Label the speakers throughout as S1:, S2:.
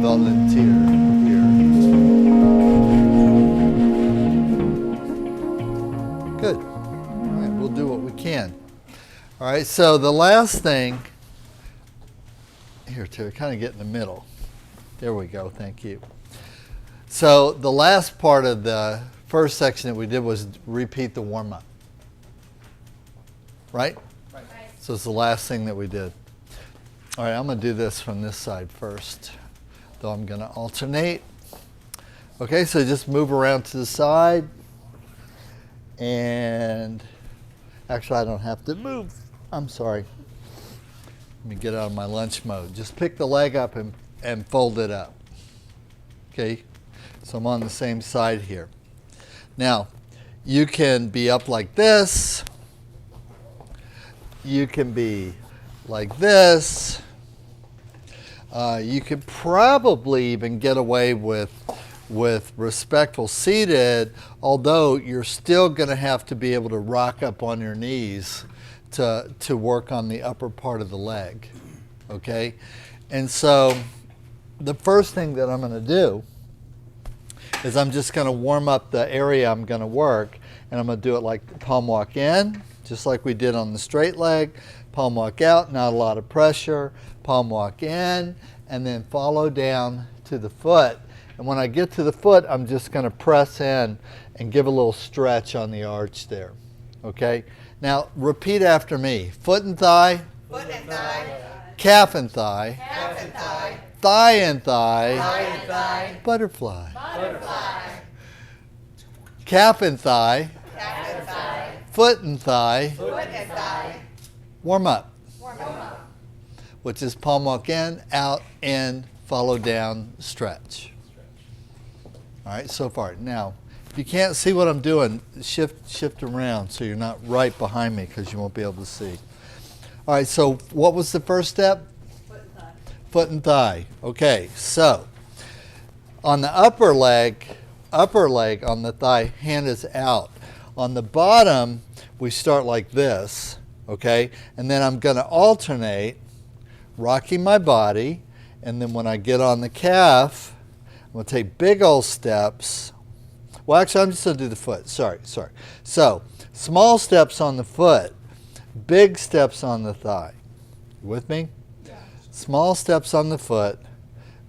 S1: volunteer here. Good. All right, we'll do what we can. All right, so the last thing, here to kind of get in the middle. There we go, thank you. So the last part of the first section that we did was repeat the warm-up. Right? Right. So it's the last thing that we did. All right, I'm going to do this from this side first, though I'm going to alternate. Okay, so just move around to the side. And actually, I don't have to move. I'm sorry. Let me get out of my lunch mode. Just pick the leg up and fold it up. Okay, so I'm on the same side here. Now, you can be up like this. You can be like this. You could probably even get away with respectful seated, although you're still going to have to be able to rock up on your knees to work on the upper part of the leg. Okay? And so the first thing that I'm going to do is I'm just going to warm up the area I'm going to work, and I'm going to do it like palm walk in, just like we did on the straight leg, palm walk out, not a lot of pressure, palm walk in, and then follow down to the foot. And when I get to the foot, I'm just going to press in and give a little stretch on the arch there. Okay? Now, repeat after me. Foot and thigh.
S2: Foot and thigh.
S1: Calf and thigh.
S2: Calf and thigh.
S1: Thigh and thigh.
S2: Thigh and thigh.
S1: Butterfly.
S2: Butterfly.
S1: Calf and thigh.
S2: Calf and thigh.
S1: Foot and thigh.
S2: Foot and thigh.
S1: Warm up.
S2: Warm up.
S1: Which is palm walk in, out, in, follow down, stretch. All right, so far. Now, if you can't see what I'm doing, shift around so you're not right behind me because you won't be able to see. All right, so what was the first step?
S2: Foot and thigh.
S1: Foot and thigh. Okay, so on the upper leg on the thigh, hand is out. On the bottom, we start like this, okay? And then I'm going to alternate, rocking my body, and then when I get on the calf, I'm going to take big old steps. Well, actually, I'm just going to do the foot. Sorry. So, small steps on the foot, big steps on the thigh. You with me?
S2: Yeah.
S1: Small steps on the foot,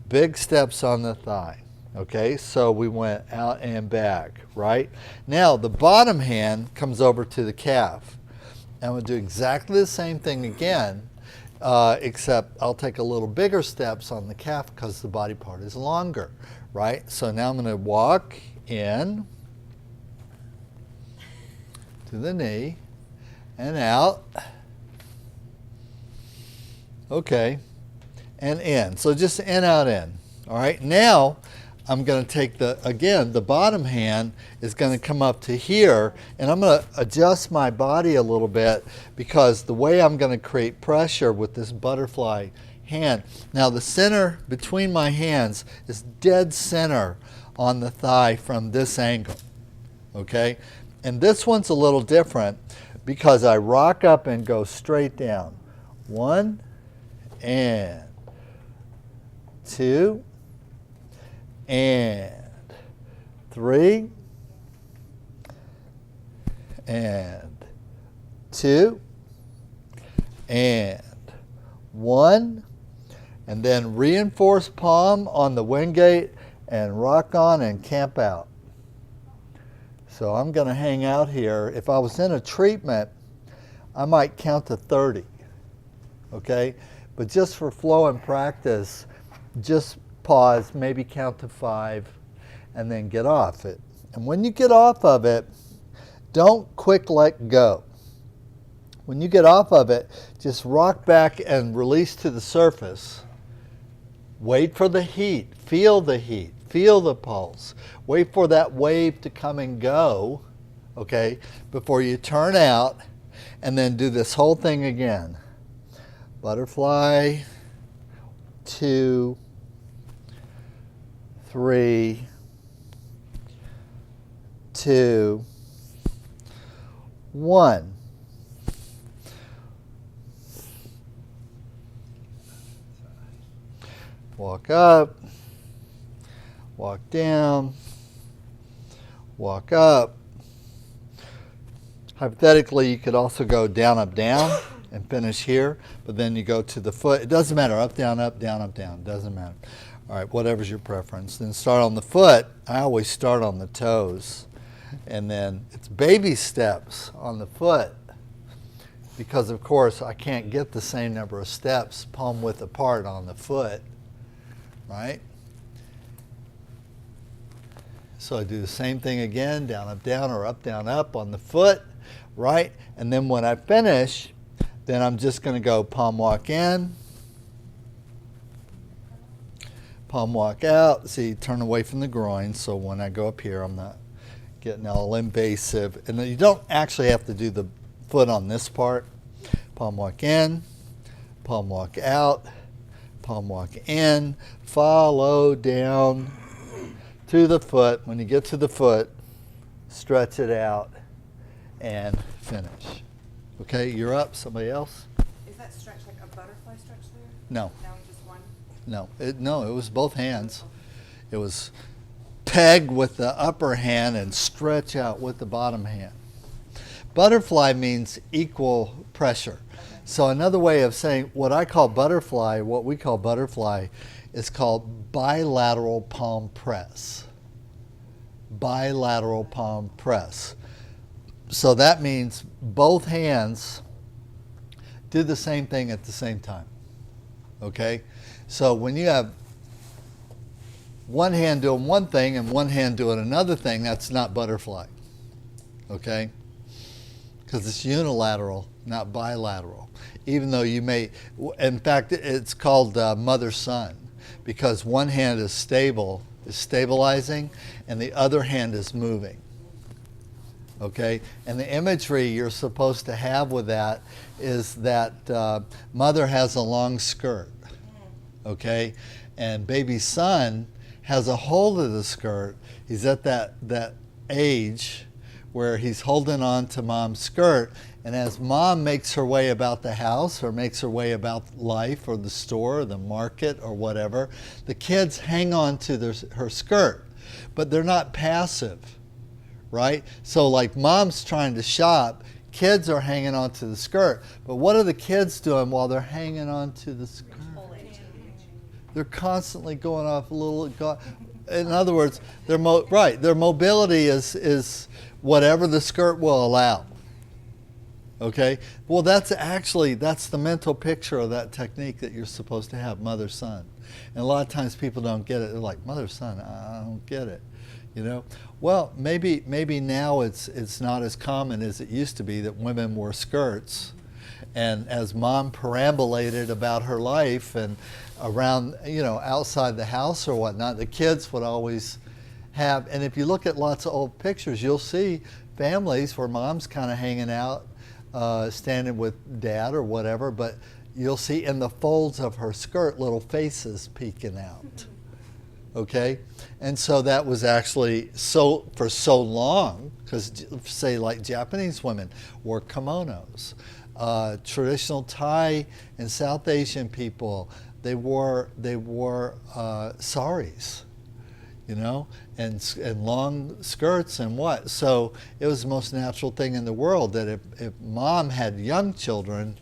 S1: big steps on the thigh. Okay, so we went out and back, right? Now, the bottom hand comes over to the calf. And we'll do exactly the same thing again, except I'll take a little bigger steps on the calf because the body part is longer, right? So now I'm going to walk in to the knee and out. Okay, and in. So just in, out, in. All right, now I'm going to take the bottom hand is going to come up to here, and I'm going to adjust my body a little bit because the way I'm going to create pressure with this butterfly hand. Now the center between my hands is dead center on the thigh from this angle, okay? And this one's a little different because I rock up and go straight down. 1 and 2 and 3 and 2 and 1, and then reinforce palm on the Wingate and rock on and camp out. So I'm going to hang out here. If I was in a treatment, I might count to 30, okay? But just for flow and practice, just pause, maybe count to 5, and then get off it. And when you get off of it, don't quick let go. When you get off of it, just rock back and release to the surface. Wait for the heat, feel the pulse. Wait for that wave to come and go, okay, before you turn out, and then do this whole thing again. Butterfly, 2, 3, 2, 1. Walk up, walk down, walk up. Hypothetically, you could also go down, up, down, and finish here, but then you go to the foot. It doesn't matter, up, down, it doesn't matter. All right, whatever's your preference. Then start on the foot. I always start on the toes. And then it's baby steps on the foot because, of course, I can't get the same number of steps palm width apart on the foot, right? So I do the same thing again, down, or up, down, up on the foot, right? And then when I finish, then I'm just going to go palm walk in, palm walk out. See, turn away from the groin, so when I go up here, I'm not getting all invasive. And then you don't actually have to do the foot on this part. Palm walk in, palm walk out, palm walk in, follow down to the foot. When you get to the foot, stretch it out and finish. Okay, you're up. Somebody else?
S3: Is that stretch like a butterfly stretch there?
S1: No.
S3: No, just one?
S1: No, it was both hands. It was peg with the upper hand and stretch out with the bottom hand. Butterfly means equal pressure. So another way of saying what we call butterfly is called bilateral palm press. Bilateral palm press. So that means both hands do the same thing at the same time. Okay? So when you have one hand doing one thing and one hand doing another thing, that's not butterfly. Okay? Because it's unilateral, not bilateral. Even though you may, in fact, it's called mother-son, because one hand is stable, is stabilizing, and the other hand is moving. Okay? And the imagery you're supposed to have with that is that mother has a long skirt. Okay? And baby son has a hold of the skirt. He's at that age where he's holding on to mom's skirt, and as mom makes her way about the house or makes her way about life or the store or the market or whatever, the kids hang on to her skirt, but they're not passive, right? So like mom's trying to shop, kids are hanging on to the skirt, but what are the kids doing while they're hanging on to the skirt? They're constantly going off a little. In other words, their mobility is whatever the skirt will allow. Okay? Well, that's the mental picture of that technique that you're supposed to have, mother-son. And a lot of times people don't get it. They're like, mother-son, I don't get it. You know? Well, maybe now it's not as common as it used to be that women wore skirts. And as mom perambulated about her life and around, outside the house or whatnot, the kids would always have, and if you look at lots of old pictures, you'll see families where mom's kind of hanging out, standing with dad or whatever, but you'll see in the folds of her skirt little faces peeking out. Okay? And so that was actually for so long, because say like Japanese women wore kimonos. Traditional Thai and South Asian people, they wore saris, and long skirts and what. So it was the most natural thing in the world that if mom had young children,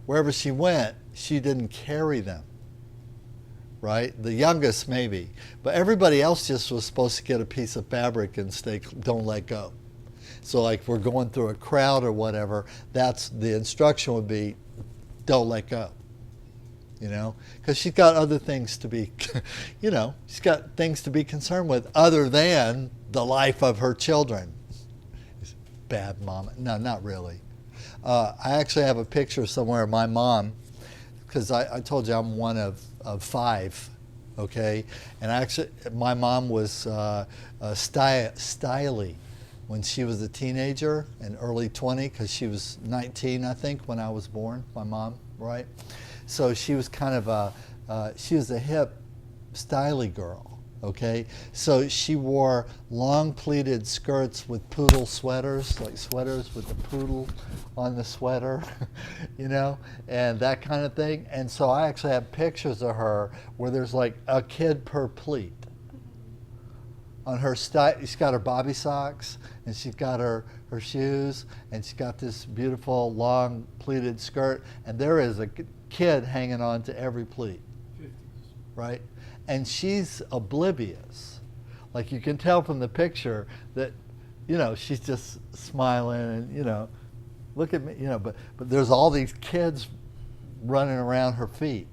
S1: wherever she went, she didn't carry them, right? The youngest maybe, but everybody else just was supposed to get a piece of fabric and don't let go. So like we're going through a crowd or whatever, that's the instruction would be, don't let go. Because she's got other things to be, she's got things to be concerned with other than the life of her children. Bad mom. No, not really. I actually have a picture somewhere of my mom, because I told you I'm one of five, okay? And my mom was styly when she was a teenager and early 20, because she was 19, I think, when I was born, my mom, right? So she was kind of she was a hip, styly girl, okay? So she wore long pleated skirts with poodle sweaters, like sweaters with the poodle on the sweater, and that kind of thing. And so I actually have pictures of her where there's like a kid per pleat, on her she's got her bobby socks, and she's got her shoes, and she's got this beautiful long pleated skirt, and there is a kid hanging on to every pleat,
S4: 50s.
S1: right? And she's oblivious. Like you can tell from the picture that, you know, she's just smiling and, you know, look at me, you know, but there's all these kids running around her feet,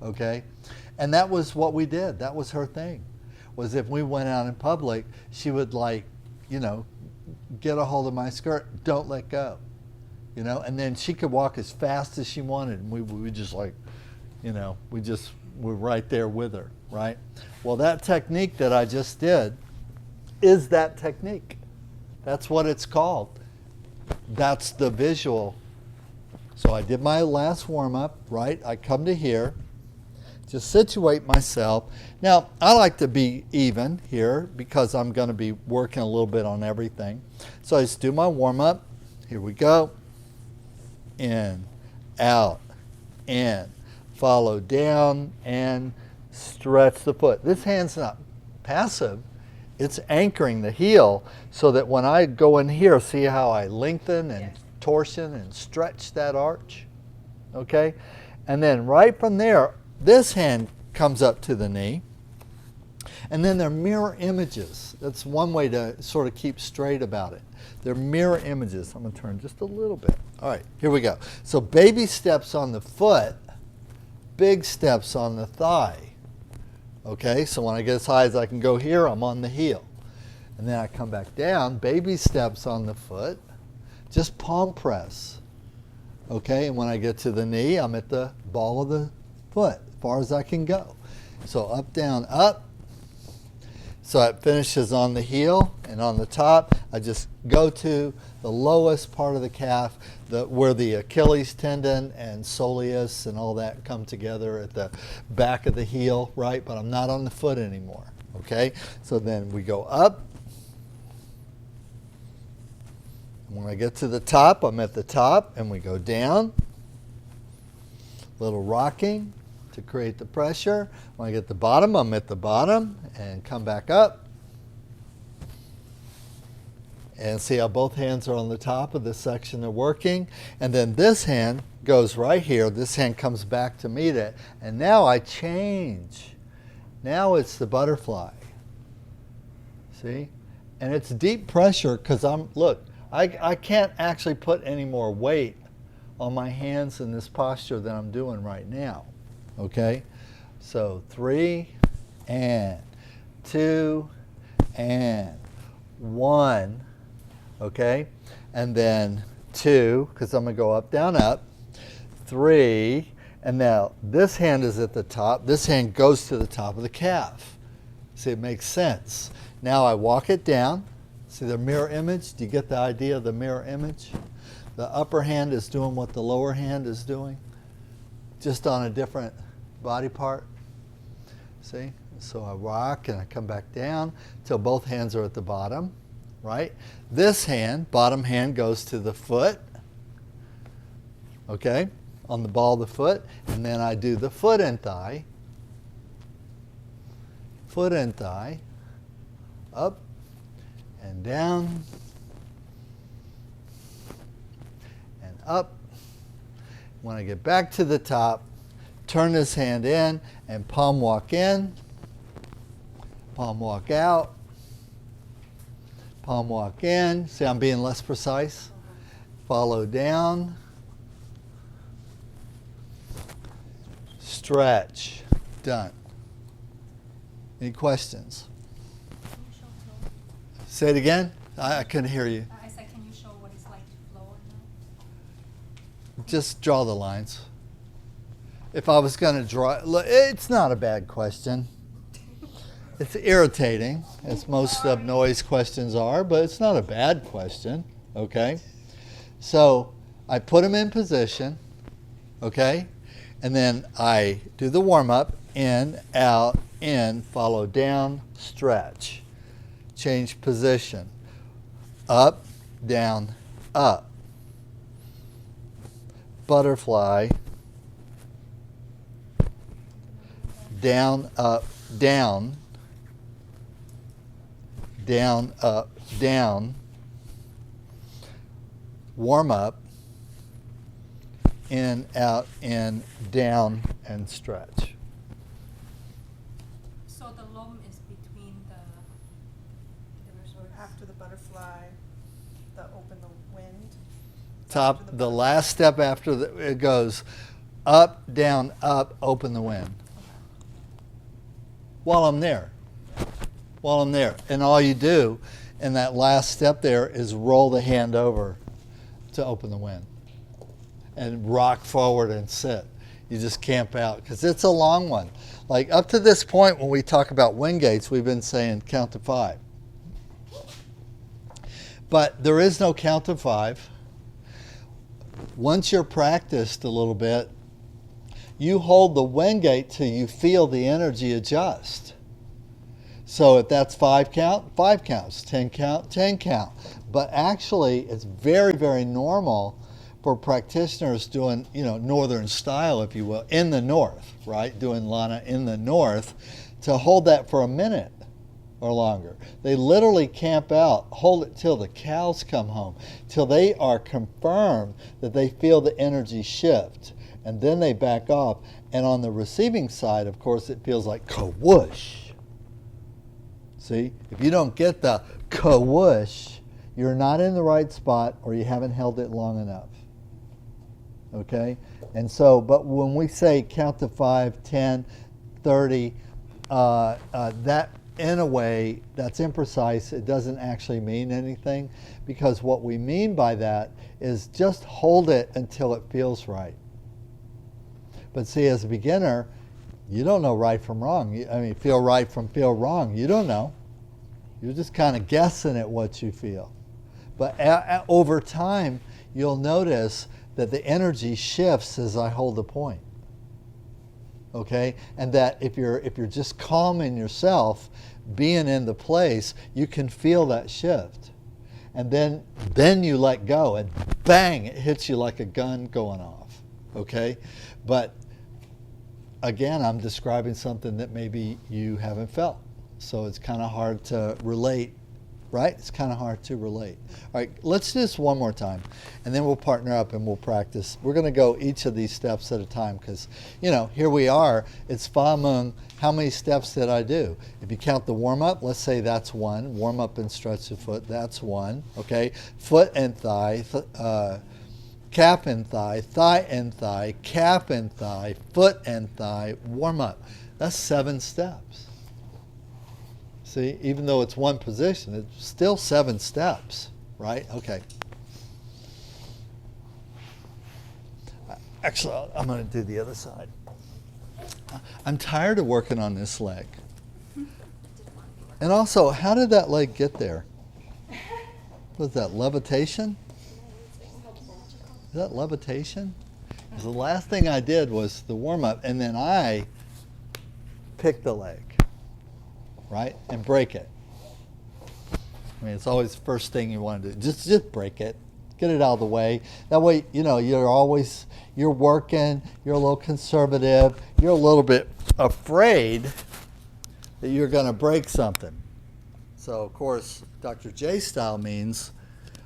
S1: okay? And that was what we did. That was her thing, was if we went out in public, she would, like, you know, get a hold of my skirt, don't let go, you know? And then she could walk as fast as she wanted, and we would just, like, you know, we're right there with her, right? Well, that technique that I just did is that technique. That's what it's called. That's the visual. So I did my last warm-up, right? I come to here, just situate myself. Now, I like to be even here because I'm going to be working a little bit on everything. So I just do my warm-up. Here we go. In, out, in. Follow down and stretch the foot. This hand's not passive. It's anchoring the heel so that when I go in here, see how I lengthen and torsion and stretch that arch, okay? And then right from there, this hand comes up to the knee. And then they're mirror images. That's one way to sort of keep straight about it. They're mirror images. I'm going to turn just a little bit. All right, here we go. So baby steps on the foot, big steps on the thigh. Okay, so when I get as high as I can go here, I'm on the heel. And then I come back down, baby steps on the foot, just palm press. Okay, and when I get to the knee, I'm at the ball of the foot, as far as I can go. So up, down, up. So it finishes on the heel, and on the top, I just go to the lowest part of the calf, where the Achilles tendon and soleus and all that come together at the back of the heel, right? But I'm not on the foot anymore, okay? So then we go up. When I get to the top, I'm at the top, and we go down. Little rocking to create the pressure. When I get to the bottom, I'm at the bottom, and come back up. And see how both hands are on the top of this section they're working. And then this hand goes right here. This hand comes back to meet it. And now I change. Now it's the butterfly. See? And it's deep pressure because I can't actually put any more weight on my hands in this posture than I'm doing right now. Okay? So 3 and 2 and 1. Okay? And then 2, because I'm going to go up, down, up. 3, and now this hand is at the top. This hand goes to the top of the calf. See, it makes sense. Now I walk it down. See the mirror image? Do you get the idea of the mirror image? The upper hand is doing what the lower hand is doing, just on a different body part. See? So I rock and I come back down till both hands are at the bottom, right? This hand, bottom hand, goes to the foot, okay, on the ball of the foot, and then I do the foot and thigh, up and down and up. When I get back to the top, turn this hand in and palm walk in, palm walk out, palm walk in. See, I'm being less precise. Follow down, stretch, done. Any questions?
S3: Can you show flow?
S1: Say it again. I couldn't hear you.
S3: I said, can you show what it's like to flow or no?
S1: Just draw the lines. If I was going to draw, look, it's not a bad question. It's irritating, as most of noise questions are, but it's not a bad question, okay? So I put them in position, okay? And then I do the warm-up, in, out, in, follow down, stretch. Change position. Up, down, up. Butterfly. Down, up, down. down, up, down, warm up, in, out, in, down, and stretch.
S3: So the lom is between the
S2: So after the butterfly, the open the wind.
S1: Top,
S2: After
S1: the
S2: butterfly.
S1: last step after it goes up, down, up, open the wind. While I'm there. While I'm there. And all you do in that last step there is roll the hand over to open the wind. And rock forward and sit. You just camp out because it's a long one. Like up to this point when we talk about wind gates, we've been saying count to 5. But there is no count to 5. Once you're practiced a little bit, you hold the wind gate till you feel the energy adjust. So if that's 5 count, 5 counts, 10 count, 10 count. But actually, it's very, very normal for practitioners doing, northern style, if you will, in the north, right? Doing Lanna in the north, to hold that for a minute or longer. They literally camp out, hold it till the cows come home, till they are confirmed that they feel the energy shift. And then they back off. And on the receiving side, of course, it feels like ka-whoosh. See? If you don't get the ka-whoosh, you're not in the right spot or you haven't held it long enough. Okay? And so, but when we say count to 5, 10, 30, that in a way, that's imprecise. It doesn't actually mean anything because what we mean by that is just hold it until it feels right. But see, as a beginner, you don't know right from wrong. Feel right from feel wrong. You don't know. You're just kind of guessing at what you feel. But over time, you'll notice that the energy shifts as I hold the point. Okay? And that if you're just calm in yourself, being in the place, you can feel that shift. And then you let go and bang, it hits you like a gun going off. Okay? But again, I'm describing something that maybe you haven't felt. So it's kind of hard to relate, right? It's kind of hard to relate. All right, let's do this one more time, and then we'll partner up and we'll practice. We're going to go each of these steps at a time because, here we are. It's Fa Mung. How many steps did I do? If you count the warm-up, let's say that's 1. Warm up and stretch the foot, that's 1. Okay, foot and thigh, calf and thigh, thigh and thigh, calf and thigh, foot and thigh, warm up. That's 7 steps. See, even though it's one position, it's still 7 steps, right? Okay. Actually, I'm going to do the other side. I'm tired of working on this leg. And also, how did that leg get there? Was that levitation? Is that levitation? 'Cause the last thing I did was the warm-up, and then I picked the leg, right, and break it. It's always the first thing you want to do. Just break it, get it out of the way. That way, you're working, you're a little conservative, you're a little bit afraid that you're going to break something. So, of course, Dr. J style means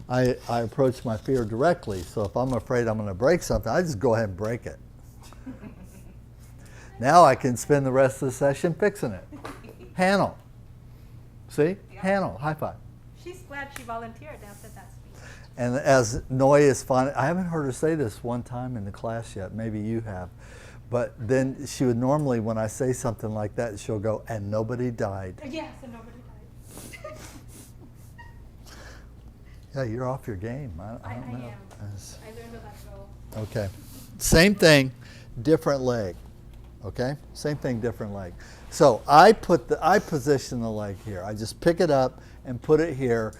S1: I approach my fear directly. So if I'm afraid I'm going to break something, I just go ahead and break it. Now I can spend the rest of the session fixing it. Handle. See?
S3: Yeah.
S1: Handle. High five.
S3: She's glad she volunteered after that speech.
S1: And as Noi is fond, I haven't heard her say this one time in the class yet. Maybe you have. But then she would normally, when I say something like that, she'll go, and nobody died.
S3: Yes, and nobody died.
S1: Yeah, you're off your game. I don't know.
S3: I am.
S1: It's-
S3: I learned to let go.
S1: Okay. Same thing, different leg. Okay? Same thing, different leg. So I position the leg here. I just pick it up and put it here.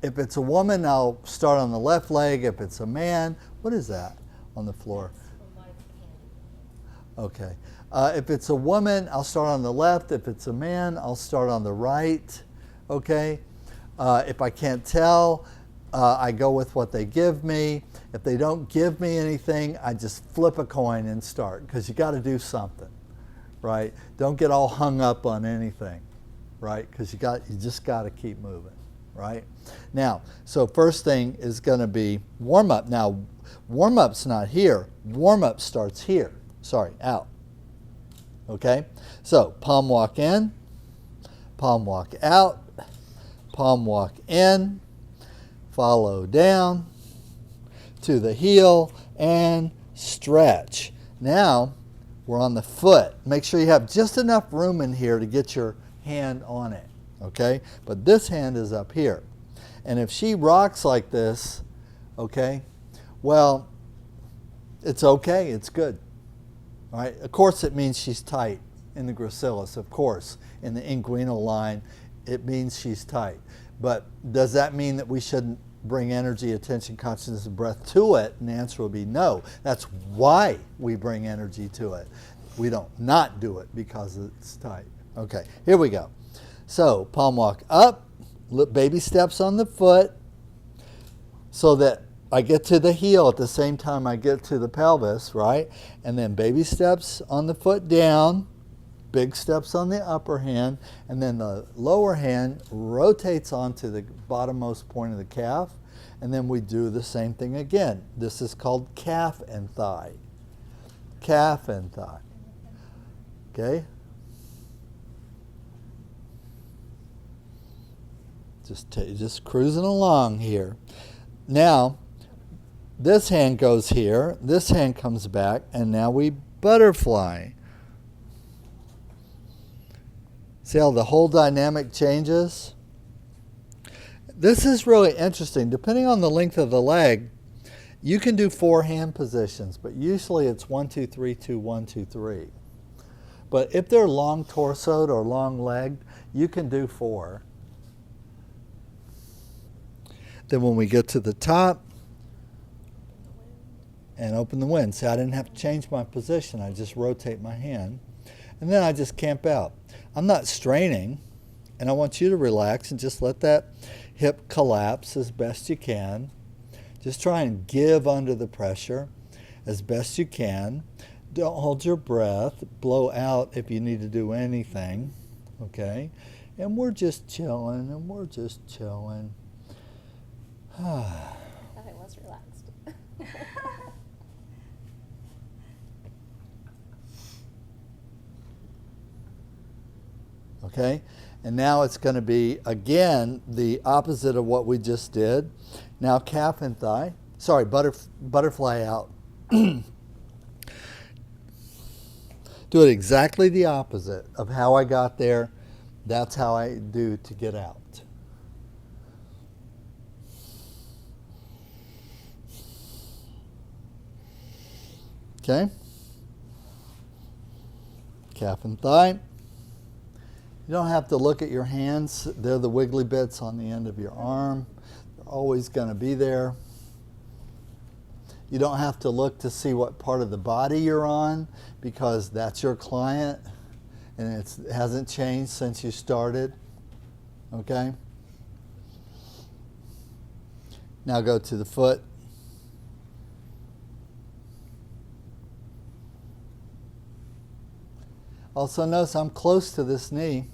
S1: If it's a woman, I'll start on the left leg. If it's a man, what is that on the floor? Okay. If it's a woman, I'll start on the left. If it's a man, I'll start on the right. Okay? If I can't tell, I go with what they give me. If they don't give me anything, I just flip a coin and start, because you got to do something, right? Don't get all hung up on anything. right? Because you just got to keep moving, right? Now, so first thing is going to be warm up. Now, warm up's not here. Warm up starts here. Sorry, out. Okay? So, palm walk in, palm walk out, palm walk in, follow down to the heel and stretch. Now, we're on the foot. Make sure you have just enough room in here to get your hand on it, okay? But this hand is up here. And if she rocks like this, okay, well, it's okay, it's good. All right? Of course it means she's tight in the gracilis, of course. In the inguinal line, it means she's tight. But does that mean that we shouldn't bring energy, attention, consciousness, and breath to it? And the answer will be no. That's why we bring energy to it. We don't not do it because it's tight. Okay, here we go. So, palm walk up, baby steps on the foot so that I get to the heel at the same time I get to the pelvis, right? And then baby steps on the foot down, big steps on the upper hand, and then the lower hand rotates onto the bottommost point of the calf, and then we do the same thing again. This is called calf and thigh. Calf and thigh. Okay? Just cruising along here. Now, this hand goes here, this hand comes back, and now we butterfly. See how the whole dynamic changes? This is really interesting. Depending on the length of the leg, you can do 4 hand positions, but usually it's 1, 2, 3, 2, 1, 2, 3. But if they're long torsoed or long legged, you can do 4. Then when we get to the top, and open the wind. See, I didn't have to change my position. I just rotate my hand. And then I just camp out. I'm not straining, and I want you to relax and just let that hip collapse as best you can. Just try and give under the pressure as best you can. Don't hold your breath. Blow out if you need to do anything. Okay? And we're just chilling, and we're just chilling.
S4: I thought it was relaxed.
S1: Okay, and now it's going to be, again, the opposite of what we just did. Now calf and thigh. Sorry, butterfly out. Do it exactly the opposite of how I got there. That's how I do to get out. Okay? Calf and thigh. You don't have to look at your hands. They're the wiggly bits on the end of your arm. They're always going to be there. You don't have to look to see what part of the body you're on because that's your client and it hasn't changed since you started. Okay? Now go to the foot. Also notice I'm close to this knee.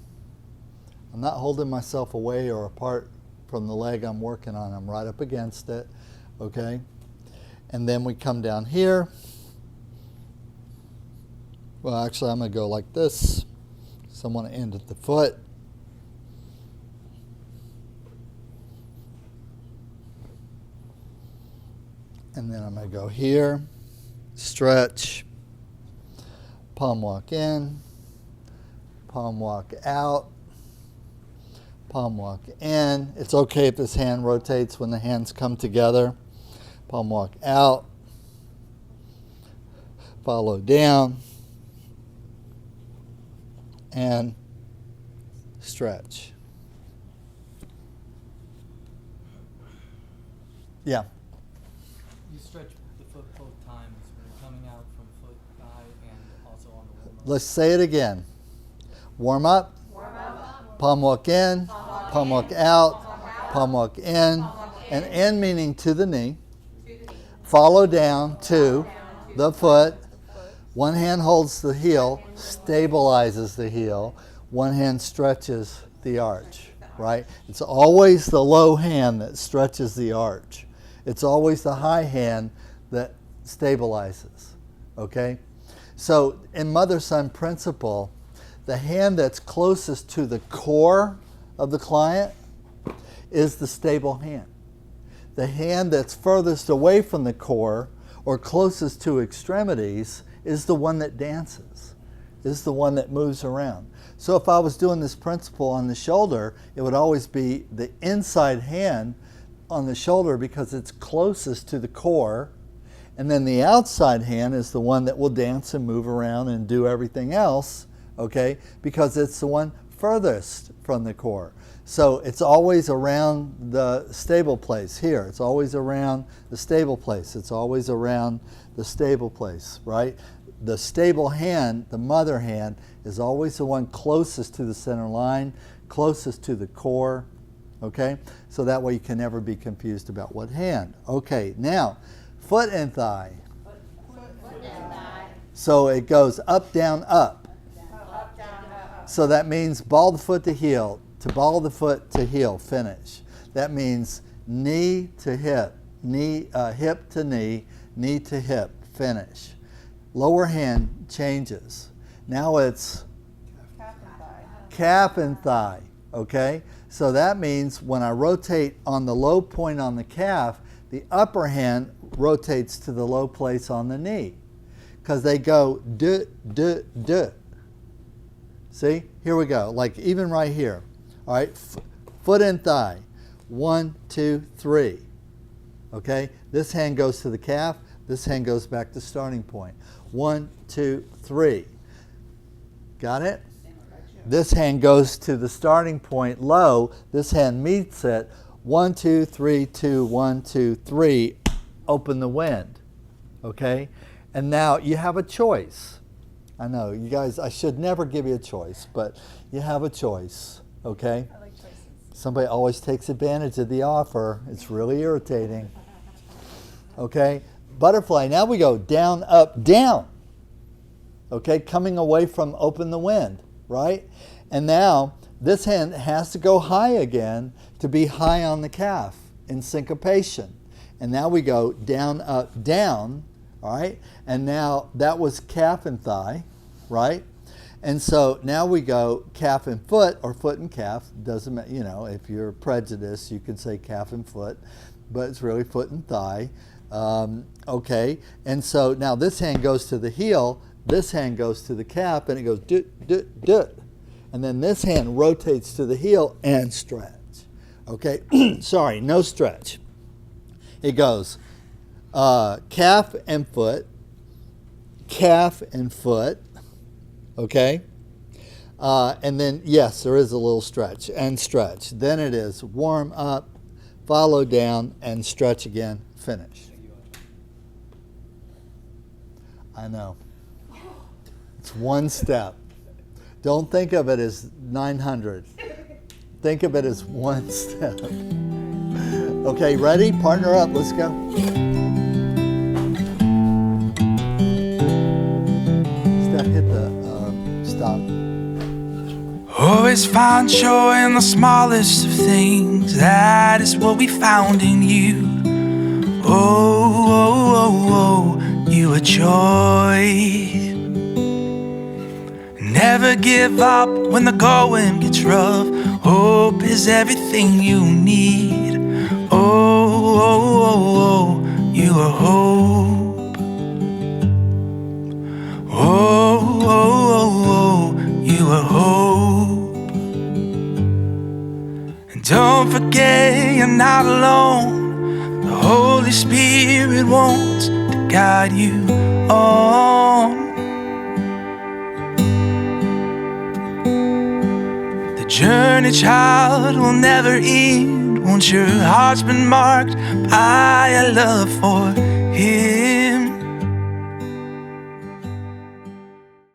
S1: I'm not holding myself away or apart from the leg I'm working on. I'm right up against it, okay? And then we come down here. Well, actually, I'm going to go like this. So I want to end at the foot. And then I'm going to go here, stretch, palm walk in, palm walk out, palm walk in. It's okay if this hand rotates when the hands come together. Palm walk out, follow down, and stretch. Yeah.
S5: You stretch the foot both times when you're coming out from foot, thigh, and also on the warm-up.
S1: Let's say it again. Warm up. Palm walk in, palm walk out, palm walk in, and in meaning to the knee. Follow down to the foot. One hand holds the heel, stabilizes the heel. One hand stretches the arch, right? It's always the low hand that stretches the arch. It's always the high hand that stabilizes, okay? So in mother-son principle, the hand that's closest to the core of the client is the stable hand. The hand that's furthest away from the core or closest to extremities is the one that dances, is the one that moves around. So if I was doing this principle on the shoulder, it would always be the inside hand on the shoulder because it's closest to the core, and then the outside hand is the one that will dance and move around and do everything else, okay, because it's the one furthest from the core. So it's always around the stable place here. It's always around the stable place. It's always around the stable place, right? The stable hand, the mother hand, is always the one closest to the center line, closest to the core, okay? So that way you can never be confused about what hand. Okay, now, foot and thigh.
S3: Foot and thigh.
S1: So it goes up, down, up.
S3: Up, down, up.
S1: So that means ball the foot to heel, to ball the foot to heel, finish. That means knee to hip, hip to knee to hip, finish. Lower hand changes. Now it's
S2: Calf and thigh.
S1: calf and thigh, okay? So that means when I rotate on the low point on the calf, the upper hand rotates to the low place on the knee because they go duh, duh, duh. See, here we go, like even right here. All right, foot and thigh, 1, 2, 3, okay? This hand goes to the calf, this hand goes back to starting point. 1, 2, 3. Got it? This hand goes to the starting point low. This hand meets it. 1, 2, 3, 2, 1, 2, 3. Open the wind. Okay? And now you have a choice. I know, you guys, I should never give you a choice, but you have a choice. Okay?
S2: I like choices.
S1: Somebody always takes advantage of the offer. It's really irritating. Okay? Butterfly, now we go down, up, down. Okay, coming away from open the wind, right? And now this hand has to go high again to be high on the calf in syncopation. And now we go down, up, down, all right? And now that was calf and thigh, right? And so now we go calf and foot, or foot and calf. Doesn't matter, you know, if you're prejudiced, you can say calf and foot, but it's really foot and thigh. Okay, and so now this hand goes to the heel, this hand goes to the calf, and it goes doot, doot, doot. And then this hand rotates to the heel and stretch. Okay, sorry, no stretch. It goes calf and foot, okay? And then, yes, there is a little stretch, and stretch. Then it is warm up, follow down, and stretch again, finish. I know. It's one step. Don't think of it as 900. Think of it as one step. Okay, ready? Partner up. Let's go. Step, hit the stop.
S6: Always find joy in the smallest of things. That is what we found in you. Oh, oh, oh, oh, you are joy. Never give up when the going gets rough. Hope is everything you need. Oh, oh, oh, oh, you are hope. Oh, oh, oh, oh, you are hope. And don't forget you're not alone. The Holy Spirit wants to guide you on. The journey, child, will never end once your heart's been marked by a love for Him.